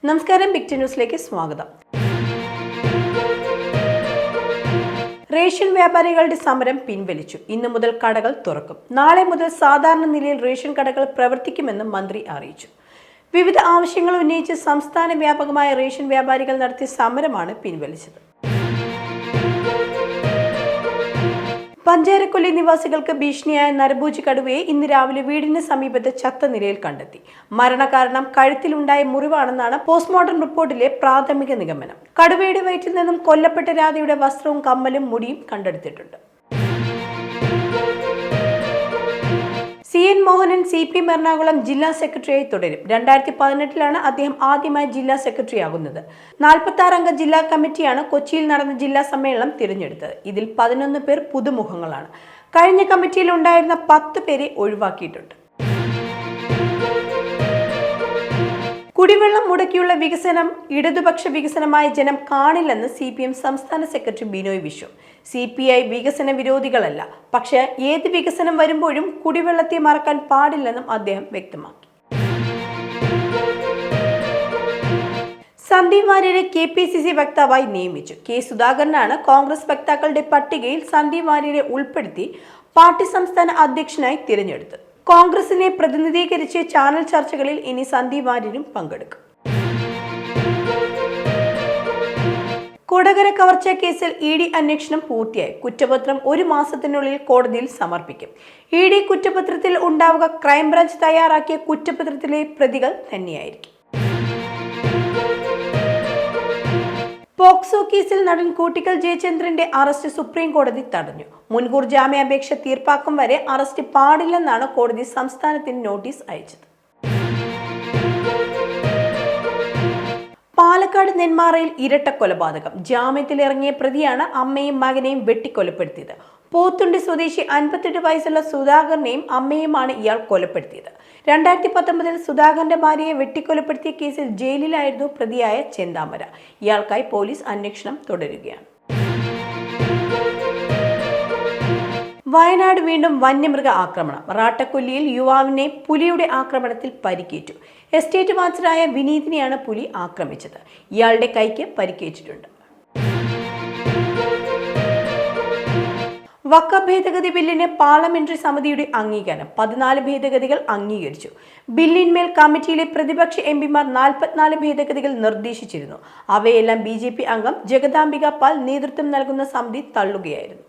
നമസ്കാരം, big T ന്യൂസിലേക്ക് സ്വാഗതം. റേഷൻ വ്യാപാരികളുടെ സമരം പിൻവലിച്ചു. ഇന്നു മുതൽ കടകൾ തുറക്കും. നാളെ മുതൽ സാധാരണ നിലയിൽ റേഷൻ കടകൾ പ്രവർത്തിക്കുമെന്നും മന്ത്രി അറിയിച്ചു. വിവിധ ആവശ്യങ്ങൾ ഉന്നയിച്ച് സംസ്ഥാന വ്യാപകമായ റേഷൻ വ്യാപാരികൾ നടത്തിയ സമരമാണ് പിൻവലിച്ചത്. പഞ്ചാരക്കൊല്ലി നിവാസികൾക്ക് ഭീഷണിയായ നരഭൂജി കടുവയെ ഇന്ന് രാവിലെ വീടിന് സമീപത്ത് ചത്ത നിലയിൽ കണ്ടെത്തി. മരണകാരണം കഴുത്തിലുണ്ടായ മുറിവാണെന്നാണ് പോസ്റ്റ്മോർട്ടം റിപ്പോർട്ടിലെ പ്രാഥമിക നിഗമനം. കടുവയുടെ വയറ്റിൽ നിന്നും കൊല്ലപ്പെട്ട രാധയുടെ വസ്ത്രവും കമ്മലും മുടിയും കണ്ടെടുത്തിട്ടുണ്ട്. CN മോഹനൻ CPM എറണാകുളം ജില്ലാ സെക്രട്ടറിയായി തുടരും. 2018 അദ്ദേഹം ആദ്യമായി ജില്ലാ സെക്രട്ടറി ആകുന്നത്. 46 അംഗ ജില്ലാ കമ്മിറ്റിയാണ് കൊച്ചിയിൽ നടന്ന ജില്ലാ സമ്മേളനം തിരഞ്ഞെടുത്തത്. ഇതിൽ 11 പേർ പുതുമുഖങ്ങളാണ്. കഴിഞ്ഞ കമ്മിറ്റിയിൽ ഉണ്ടായിരുന്ന 10 പേരെ ഒഴിവാക്കിയിട്ടുണ്ട്. കുടിവെള്ളം മുടക്കിയുള്ള വികസനം ഇടതുപക്ഷ വികസനമായ ജനം കാണില്ലെന്ന് CPM സംസ്ഥാന സെക്രട്ടറി ബിനോയ് വിശ്വം. CPI വികസന വിരോധികളല്ല, പക്ഷേ ഏത് വികസനം വരുമ്പോഴും കുടിവെള്ളത്തെ മറക്കാൻ പാടില്ലെന്നും അദ്ദേഹം വ്യക്തമാക്കി. സന്ദീപ് വാര്യരെ KPCC വക്താവായി നിയമിച്ചു. K സുധാകരനാണ് കോൺഗ്രസ് വക്താക്കളുടെ പട്ടികയിൽ സന്ദീപ് വാര്യരെ ഉൾപ്പെടുത്തി പാർട്ടി സംസ്ഥാന അധ്യക്ഷനായി തിരഞ്ഞെടുത്തത്. കോൺഗ്രസിനെ പ്രതിനിധീകരിച്ച് ചാനൽ ചർച്ചകളിൽ ഇനി സന്ദീപ് വാര്യരും പങ്കെടുക്കും. കൊടകര കവർച്ചാ കേസിൽ ED അന്വേഷണം പൂർത്തിയായി. കുറ്റപത്രം 1 മാസത്തിനുള്ളിൽ കോടതിയിൽ സമർപ്പിക്കും. ED കുറ്റപത്രത്തിൽ ഉണ്ടാവുക ക്രൈംബ്രാഞ്ച് തയ്യാറാക്കിയ കുറ്റപത്രത്തിലെ പ്രതികൾ തന്നെയായിരിക്കും. പോക്സോ കേസിൽ നടൻ കൂട്ടിക്കൽ ജയചന്ദ്രന്റെ അറസ്റ്റ് സുപ്രീം കോടതി തടഞ്ഞു. മുൻകൂർ ജാമ്യാപേക്ഷ തീർപ്പാക്കും വരെ അറസ്റ്റ് പാടില്ലെന്നാണ് കോടതി സംസ്ഥാനത്തിന് നോട്ടീസ് അയച്ചത്. പാലക്കാട് നെന്മാറയിൽ ഇരട്ട കൊലപാതകം. ജാമ്യത്തിലിറങ്ങിയ പ്രതിയാണ് അമ്മയും മകനെയും വെട്ടിക്കൊലപ്പെടുത്തിയത്. പോത്തുണ്ടി സ്വദേശി 58 വയസ്സുള്ള സുധാകരനെയും അമ്മയുമാണ് ഇയാൾ കൊലപ്പെടുത്തിയത്. 2019 സുധാകരന്റെ ഭാര്യയെ വെട്ടിക്കൊലപ്പെടുത്തിയ കേസിൽ ജയിലിലായിരുന്നു പ്രതിയായ ചെന്താമര. ഇയാൾക്കായി പോലീസ് അന്വേഷണം തുടരുകയാണ്. വയനാട് വീണ്ടും വന്യമൃഗ ആക്രമണം. റാട്ടക്കൊല്ലിയിൽ യുവാവിനെ പുലിയുടെ ആക്രമണത്തിൽ പരിക്കേറ്റു. എസ്റ്റേറ്റ് മാസ്റ്ററായ വിനീതിനെയാണ് പുലി ആക്രമിച്ചത്. ഇയാളുടെ കൈക്ക് പരിക്കേറ്റിട്ടുണ്ട്. വഖഫ് ഭേദഗതി ബില്ലിന് പാർലമെന്ററി സമിതിയുടെ അംഗീകാരം. 14 ഭേദഗതികൾ അംഗീകരിച്ചു. ബില്ലിന്മേൽ കമ്മിറ്റിയിലെ പ്രതിപക്ഷ MPമാർ 44 ഭേദഗതികൾ നിർദ്ദേശിച്ചിരുന്നു. അവയെല്ലാം BJP അംഗം ജഗദാംബിക പാൽ നേതൃത്വം നൽകുന്ന സമിതി തള്ളുകയായിരുന്നു.